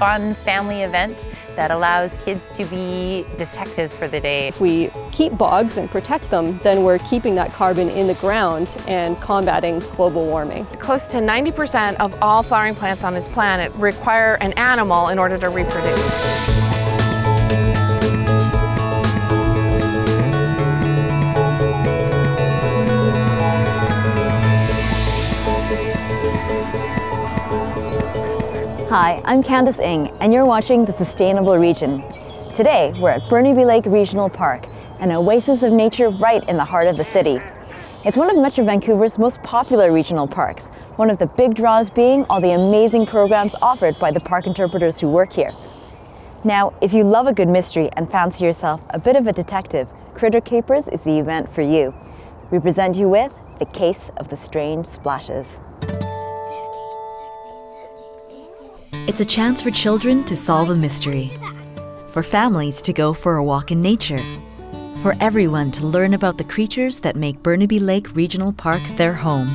fun family event that allows kids to be detectives for the day. If we keep bogs and protect them, then we're keeping that carbon in the ground and combating global warming. Close to 90% of all flowering plants on this planet require an animal in order to reproduce. Hi, I'm Candice Ng, and you're watching The Sustainable Region. Today, we're at Burnaby Lake Regional Park, an oasis of nature right in the heart of the city. It's one of Metro Vancouver's most popular regional parks, one of the big draws being all the amazing programs offered by the park interpreters who work here. Now, if you love a good mystery and fancy yourself a bit of a detective, Critter Capers is the event for you. We present you with The Case of the Strange Splashes. It's a chance for children to solve a mystery, for families to go for a walk in nature, for everyone to learn about the creatures that make Burnaby Lake Regional Park their home.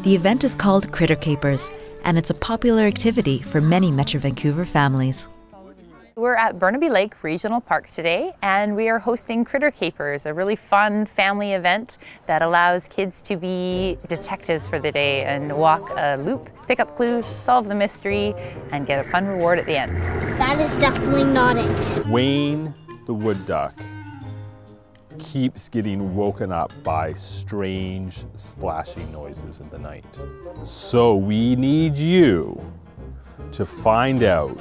The event is called Critter Capers, and it's a popular activity for many Metro Vancouver families. We're at Burnaby Lake Regional Park today, and we are hosting Critter Capers, a really fun family event that allows kids to be detectives for the day and walk a loop, pick up clues, solve the mystery, and get a fun reward at the end. That is definitely not it. Wayne the wood duck keeps getting woken up by strange splashing noises in the night. So we need you to find out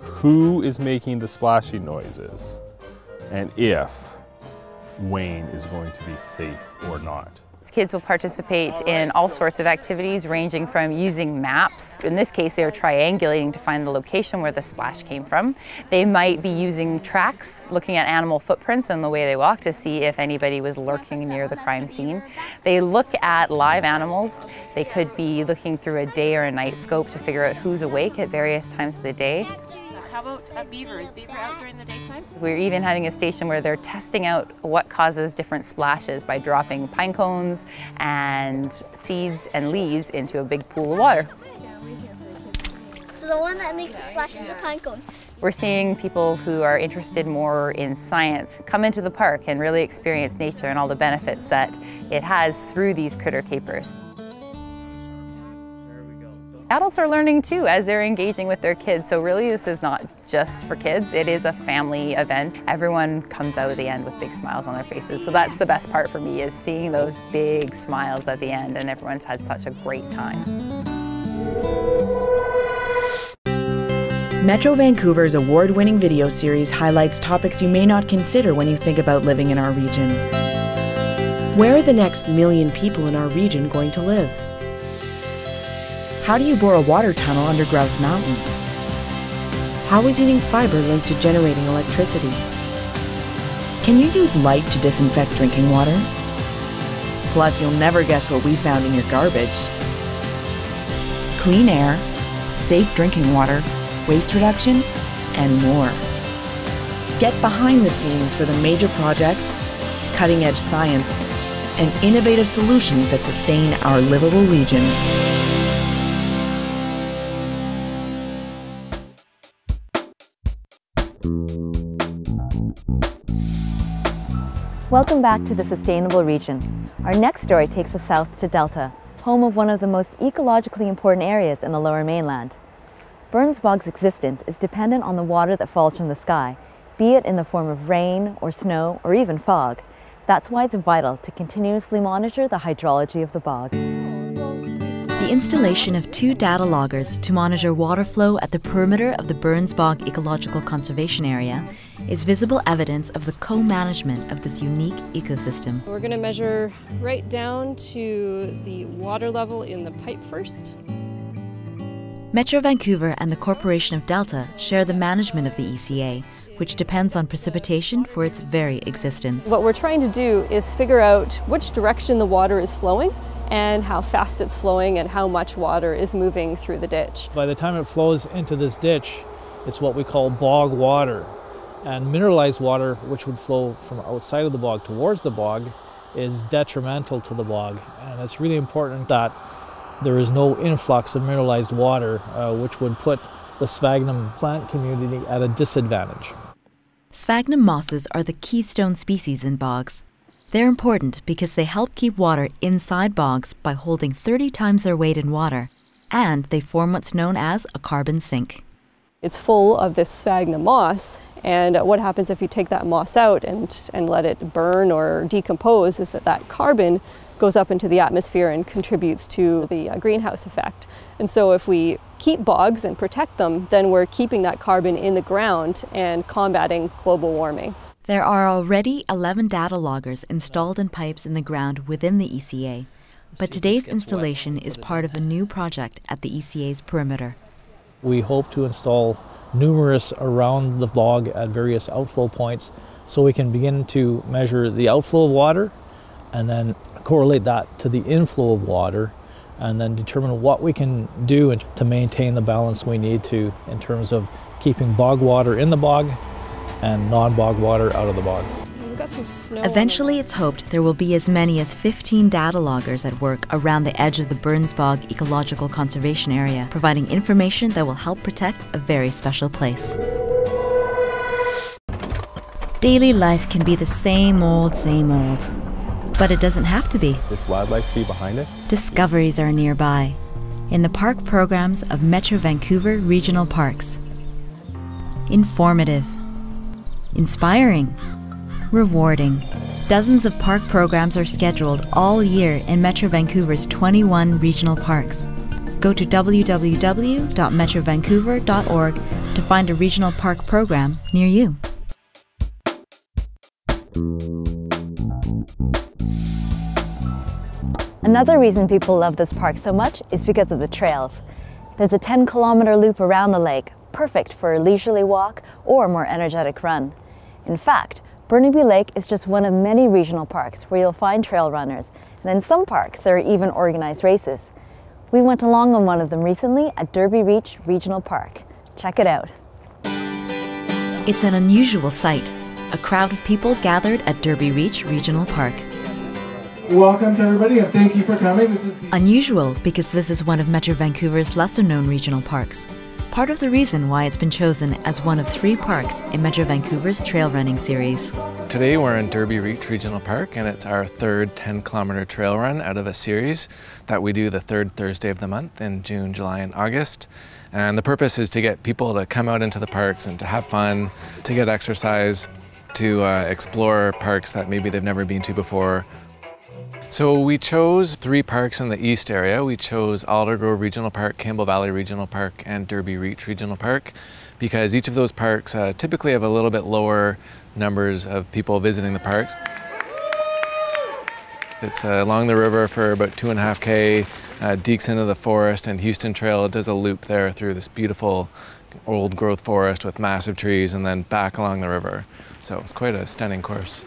who is making the splashing noises and if Wayne is going to be safe or not. Kids will participate in all sorts of activities ranging from using maps. In this case, they are triangulating to find the location where the splash came from. They might be using tracks, looking at animal footprints and the way they walk to see if anybody was lurking near the crime scene. They look at live animals. They could be looking through a day or a night scope to figure out who's awake at various times of the day. How about beaver? Is beaver out during the daytime? We're even having a station where they're testing out what causes different splashes by dropping pine cones and seeds and leaves into a big pool of water. So the one that makes the splash is the pine cone. We're seeing people who are interested more in science come into the park and really experience nature and all the benefits that it has through these Critter Capers. Adults are learning too as they're engaging with their kids, so really this is not just for kids, it is a family event. Everyone comes out at the end with big smiles on their faces, so that's the best part for me, is seeing those big smiles at the end, and everyone's had such a great time. Metro Vancouver's award-winning video series highlights topics you may not consider when you think about living in our region. Where are the next million people in our region going to live? How do you bore a water tunnel under Grouse Mountain? How is eating fiber linked to generating electricity? Can you use light to disinfect drinking water? Plus, you'll never guess what we found in your garbage. Clean air, safe drinking water, waste reduction, and more. Get behind the scenes for the major projects, cutting-edge science, and innovative solutions that sustain our livable region. Welcome back to The Sustainable Region. Our next story takes us south to Delta, home of one of the most ecologically important areas in the Lower Mainland. Burns Bog's existence is dependent on the water that falls from the sky, be it in the form of rain or snow or even fog. That's why it's vital to continuously monitor the hydrology of the bog. The installation of 2 data loggers to monitor water flow at the perimeter of the Burns Bog Ecological Conservation Area is visible evidence of the co-management of this unique ecosystem. We're going to measure right down to the water level in the pipe first. Metro Vancouver and the Corporation of Delta share the management of the ECA, which depends on precipitation for its very existence. What we're trying to do is figure out which direction the water is flowing and how fast it's flowing and how much water is moving through the ditch. By the time it flows into this ditch, it's what we call bog water. And mineralized water, which would flow from outside of the bog towards the bog, is detrimental to the bog. And it's really important that there is no influx of mineralized water, which would put the sphagnum plant community at a disadvantage. Sphagnum mosses are the keystone species in bogs. They're important because they help keep water inside bogs by holding 30 times their weight in water, and they form what's known as a carbon sink. It's full of this sphagnum moss, and what happens if you take that moss out and let it burn or decompose is that carbon goes up into the atmosphere and contributes to the greenhouse effect. And so if we keep bogs and protect them, then we're keeping that carbon in the ground and combating global warming. There are already 11 data loggers installed in pipes in the ground within the ECA, but today's installation is part of a new project at the ECA's perimeter. We hope to install numerous around the bog at various outflow points so we can begin to measure the outflow of water and then correlate that to the inflow of water and then determine what we can do to maintain the balance we need to in terms of keeping bog water in the bog and non-bog water out of the bog. We've got some snow. Eventually, it's hoped there will be as many as 15 data loggers at work around the edge of the Burns Bog Ecological Conservation Area, providing information that will help protect a very special place. Daily life can be the same old, but it doesn't have to be. This wildlife tree behind us? Discoveries are nearby, in the park programs of Metro Vancouver Regional Parks. Informative, inspiring, rewarding. Dozens of park programs are scheduled all year in Metro Vancouver's 21 regional parks. Go to www.metrovancouver.org to find a regional park program near you. Another reason people love this park so much is because of the trails. There's a 10-kilometer loop around the lake, perfect for a leisurely walk or more energetic run. In fact, Burnaby Lake is just one of many regional parks where you'll find trail runners, and in some parks there are even organized races. We went along on one of them recently at Derby Reach Regional Park. Check it out. It's an unusual sight, a crowd of people gathered at Derby Reach Regional Park. Welcome to everybody and thank you for coming. Unusual because this is one of Metro Vancouver's lesser-known regional parks. Part of the reason why it's been chosen as one of 3 parks in Metro Vancouver's trail running series. Today we're in Derby Reach Regional Park and it's our 3rd 10-kilometer trail run out of a series that we do the 3rd Thursday of the month in June, July, and August. And the purpose is to get people to come out into the parks and to have fun, to get exercise, to explore parks that maybe they've never been to before. So we chose 3 parks in the east area. We chose Aldergrove Regional Park, Campbell Valley Regional Park, and Derby Reach Regional Park because each of those parks typically have a little bit lower numbers of people visiting the parks. It's along the river for about 2.5 km, deeks into the forest, and Houston Trail does a loop there through this beautiful old growth forest with massive trees and then back along the river. So it's quite a stunning course.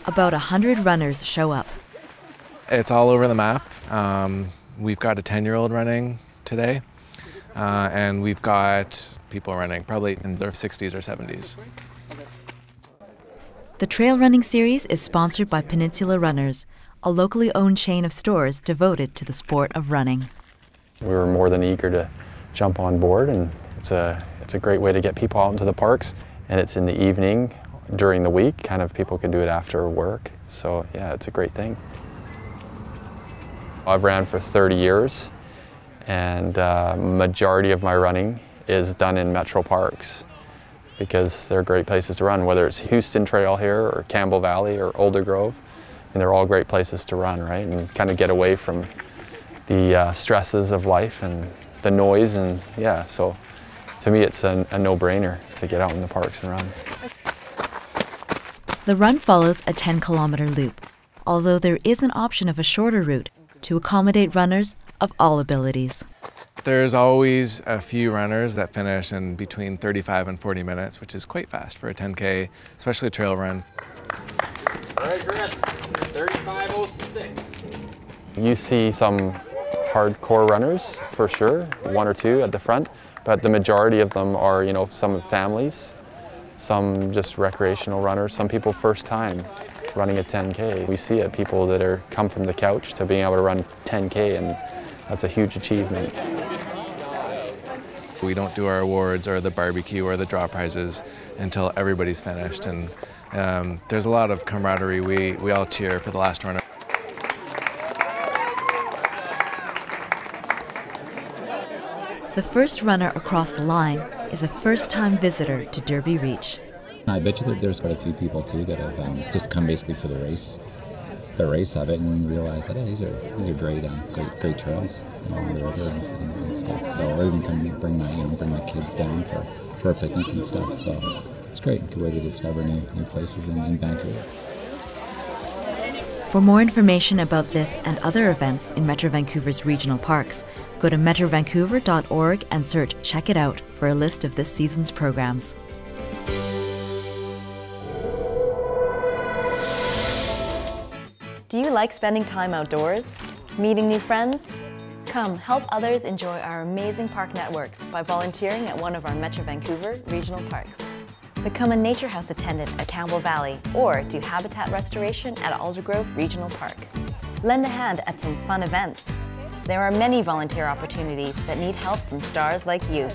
About 100 runners show up. It's all over the map. We've got a 10-year-old running today, and we've got people running probably in their 60s or 70s. The trail running series is sponsored by Peninsula Runners, a locally owned chain of stores devoted to the sport of running. We were more than eager to jump on board, and it's a great way to get people out into the parks. And it's in the evening during the week, kind of people can do it after work. So yeah, it's a great thing. I've ran for 30 years and majority of my running is done in metro parks because they're great places to run, whether it's Houston Trail here or Campbell Valley or Aldergrove. And they're all great places to run, right? And kind of get away from the stresses of life and the noise, and yeah, so to me it's a no-brainer to get out in the parks and run. The run follows a 10-kilometer loop, although there is an option of a shorter route to accommodate runners of all abilities. There's always a few runners that finish in between 35 and 40 minutes, which is quite fast for a 10K, especially a trail run. All right, Chris, 35:06. You see some hardcore runners for sure, 1 or 2 at the front, but the majority of them are, you know, some families, some just recreational runners, some people first time running a 10K. We see it, people that are come from the couch to being able to run 10K, and that's a huge achievement. We don't do our awards or the barbecue or the draw prizes until everybody's finished, and there's a lot of camaraderie. We all cheer for the last runner. The first runner across the line is a first-time visitor to Derby Reach. I bet you that there's quite a few people too that have just come basically for the race of it, and realize that, hey, these are great trails along the river and stuff. So I even can bring my kids down for a picnic and stuff. So it's great. Good way to discover new places in Vancouver. For more information about this and other events in Metro Vancouver's regional parks, go to metrovancouver.org and search Check It Out for a list of this season's programs. Do you like spending time outdoors? Meeting new friends? Come help others enjoy our amazing park networks by volunteering at one of our Metro Vancouver regional parks. Become a Nature House attendant at Campbell Valley or do habitat restoration at Aldergrove Regional Park. Lend a hand at some fun events. There are many volunteer opportunities that need help from stars like you.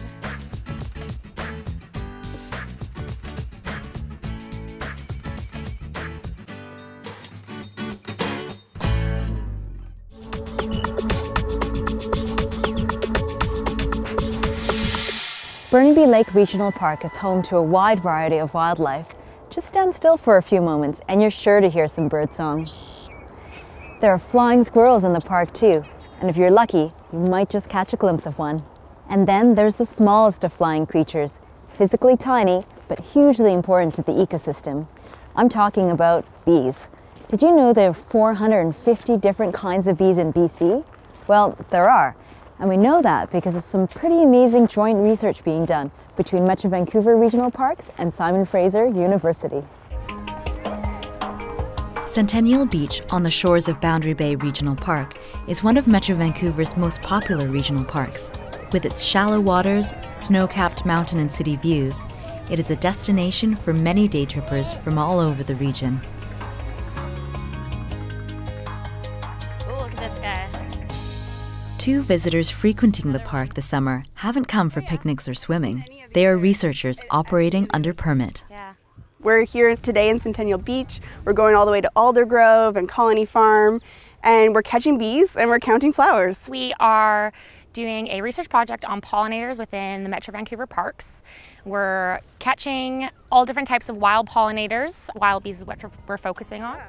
Burnaby Lake Regional Park is home to a wide variety of wildlife. Just stand still for a few moments and you're sure to hear some birdsong. There are flying squirrels in the park too, and if you're lucky, you might just catch a glimpse of one. And then there's the smallest of flying creatures, physically tiny, but hugely important to the ecosystem. I'm talking about bees. Did you know there are 450 different kinds of bees in BC? Well, there are. And we know that because of some pretty amazing joint research being done between Metro Vancouver Regional Parks and Simon Fraser University. Centennial Beach on the shores of Boundary Bay Regional Park is one of Metro Vancouver's most popular regional parks. With its shallow waters, snow-capped mountain and city views, it is a destination for many day trippers from all over the region. Ooh, look at this guy. Two visitors frequenting the park this summer haven't come for picnics or swimming. They are researchers operating under permit. We're here today in Centennial Beach. We're going all the way to Aldergrove and Colony Farm, and we're catching bees and we're counting flowers. We are doing a research project on pollinators within the Metro Vancouver parks. We're catching all different types of wild pollinators. Wild bees is what we're focusing on.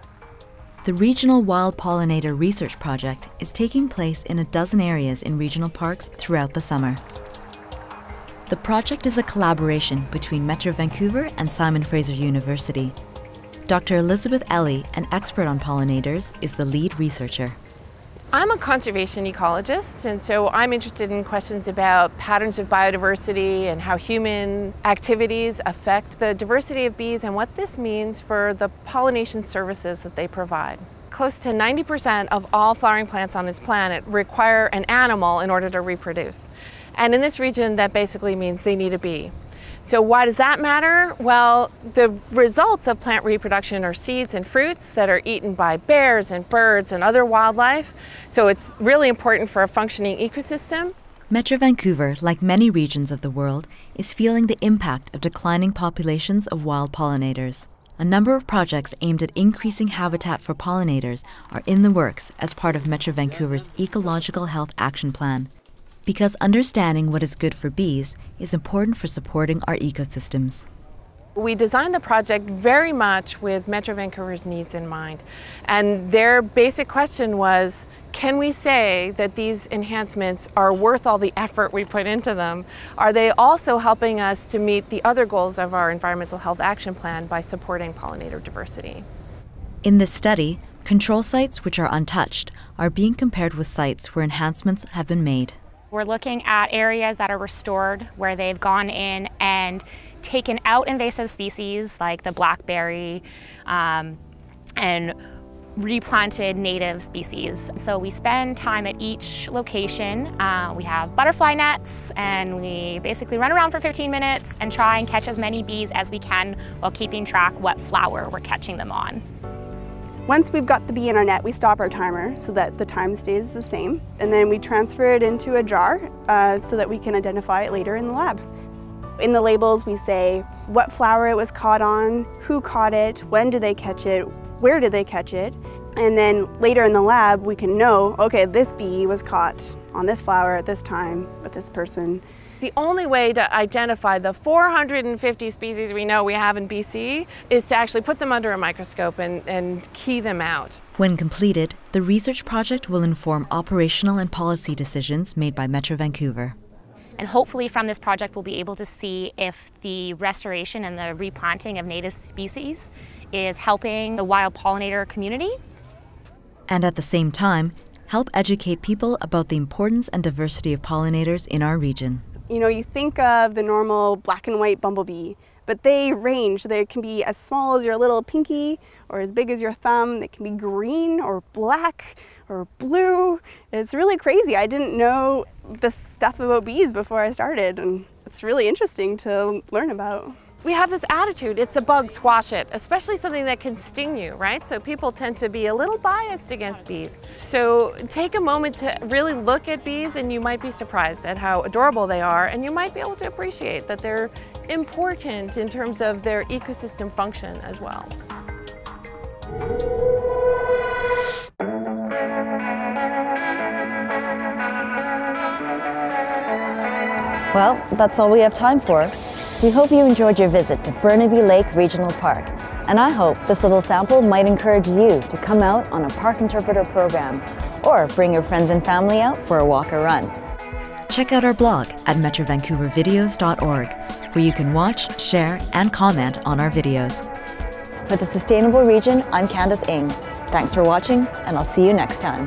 The Regional Wild Pollinator Research Project is taking place in a dozen areas in regional parks throughout the summer. The project is a collaboration between Metro Vancouver and Simon Fraser University. Dr. Elizabeth Ellie, an expert on pollinators, is the lead researcher. I'm a conservation ecologist, and so I'm interested in questions about patterns of biodiversity and how human activities affect the diversity of bees and what this means for the pollination services that they provide. Close to 90% of all flowering plants on this planet require an animal in order to reproduce. And in this region, that basically means they need a bee. So why does that matter? Well, the results of plant reproduction are seeds and fruits that are eaten by bears and birds and other wildlife. So it's really important for a functioning ecosystem. Metro Vancouver, like many regions of the world, is feeling the impact of declining populations of wild pollinators. A number of projects aimed at increasing habitat for pollinators are in the works as part of Metro Vancouver's Ecological Health Action Plan. Because understanding what is good for bees is important for supporting our ecosystems. We designed the project very much with Metro Vancouver's needs in mind. And their basic question was, can we say that these enhancements are worth all the effort we put into them? Are they also helping us to meet the other goals of our Environmental Health Action Plan by supporting pollinator diversity? In this study, control sites which are untouched are being compared with sites where enhancements have been made. We're looking at areas that are restored where they've gone in and taken out invasive species like the blackberry and replanted native species. So we spend time at each location. We have butterfly nets and we basically run around for 15 minutes and try and catch as many bees as we can while keeping track what flower we're catching them on. Once we've got the bee in our net, we stop our timer so that the time stays the same, and then we transfer it into a jar so that we can identify it later in the lab. In the labels we say what flower it was caught on, who caught it, when did they catch it, where did they catch it, and then later in the lab we can know, okay, this bee was caught on this flower at this time with this person. The only way to identify the 450 species we know we have in BC is to actually put them under a microscope and key them out. When completed, the research project will inform operational and policy decisions made by Metro Vancouver. And hopefully from this project we'll be able to see if the restoration and the replanting of native species is helping the wild pollinator community. And at the same time, help educate people about the importance and diversity of pollinators in our region. You know, you think of the normal black and white bumblebee, but they range. They can be as small as your little pinky or as big as your thumb. They can be green or black or blue. It's really crazy. I didn't know this stuff about bees before I started, and it's really interesting to learn about. We have this attitude, it's a bug, squash it, especially something that can sting you, right? So people tend to be a little biased against bees. So take a moment to really look at bees and you might be surprised at how adorable they are, and you might be able to appreciate that they're important in terms of their ecosystem function as well. Well, that's all we have time for. We hope you enjoyed your visit to Burnaby Lake Regional Park, and I hope this little sample might encourage you to come out on a park interpreter program, or bring your friends and family out for a walk or run. Check out our blog at metrovancouvervideos.org, where you can watch, share, and comment on our videos. For the Sustainable Region, I'm Candace Ng. Thanks for watching, and I'll see you next time.